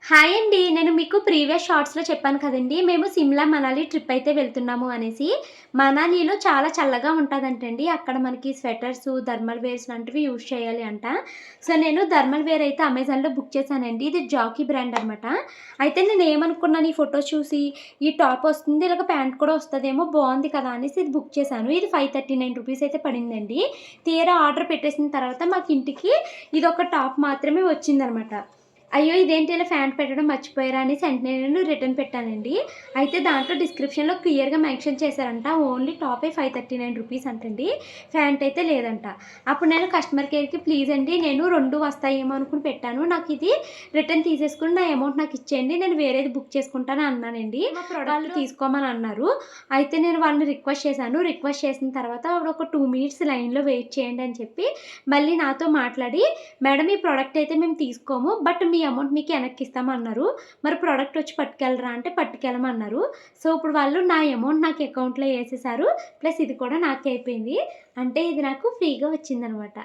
Hi అండి. నేను మీకు ప్రీవియస్ షార్ట్స్‌లో చెప్పాను కదండీ! మేము సిమ్లా, మనాలి ట్రిప్ అయితే వెళ్తున్నాము అనేసి. మనాలిలో చాలా చల్లగా ఉంటదంటండి. అక్కడ మనకి స్వెటర్సు, థర్మల్ వేర్స్ లాంటివి యూజ్ చేయాలి అంట. సో, నేను థర్మల్ వేర్ అయితే అమెజాన్‌లో బుక్ చేశానండి. ఇది జాకీ బ్రాండ్ అనమాట. అయితే నేనేమనుకున్నాను ఈ ఫోటో చూసి, ఈ టాప్ వస్తుంది, ఇలాగ ప్యాంట్ కూడా వస్తదేమో బావుంది కదా! అనేసి ఇది బుక్ చేశాను. ఇది ₹539 అయితే పడిందండి. తీరా ఆర్డర్ పెట్టేసిన తర్వాత మాకు ఇంటికి ఇదొక టాప్ మాత్రమే వచ్చిందనమాట. అయ్యో! ఇదేంటి ఇలా ఫ్యాంట్ పెట్టడం మర్చిపోయారా అనేసి వెంటనే నేను రిటర్న్ పెట్టానండి. అయితే దాంట్లో డిస్క్రిప్షన్‌లో క్లియర్‌గా మెన్షన్ చేశారంట. ఓన్లీ టాపే ₹539 అంటండి. ఫ్యాంట్ అయితే లేదంట. అప్పుడు నేను కస్టమర్ కేర్‌కి ప్లీజ్ అండి నేను 2 వస్తాయేమో అనుకుని పెట్టాను. నాకిది రిటర్న్ తీసేసుకొని నా అమౌంట్ నాకిచ్చేయండి. నేను వేరేది బుక్ చేసుకుంటాను అన్నానండి. వాళ్ళు తీసుకోమని అన్నారు. అయితే నేను వాళ్ళని రిక్వెస్ట్ చేశాను. రిక్వెస్ట్ చేసిన తర్వాత ఆవిడ ఒక 2 మినిట్స్ లైన్‌లో వెయిట్ చేయండి అని చెప్పి మళ్ళీ నాతో మాట్లాడి మేడం ఈ ప్రొడక్ట్ అయితే మేము తీసుకోము. బట్ మీ అమౌంట్ మీకు వెనక్కిస్తామన్నారు. మరి ప్రొడక్ట్ వచ్చి పట్టుకెళ్ళరా అంటే పట్టుకెళ్ళమన్నారు. సో, ఇప్పుడు వాళ్ళు నా అమౌంట్ నాకు అకౌంట్‌లో ఏసేశారు. ప్లస్ ఇది కూడా నాకే అయిపోయింది. అంటే ఇది నాకు ఫ్రీగా వచ్చిందనమాట.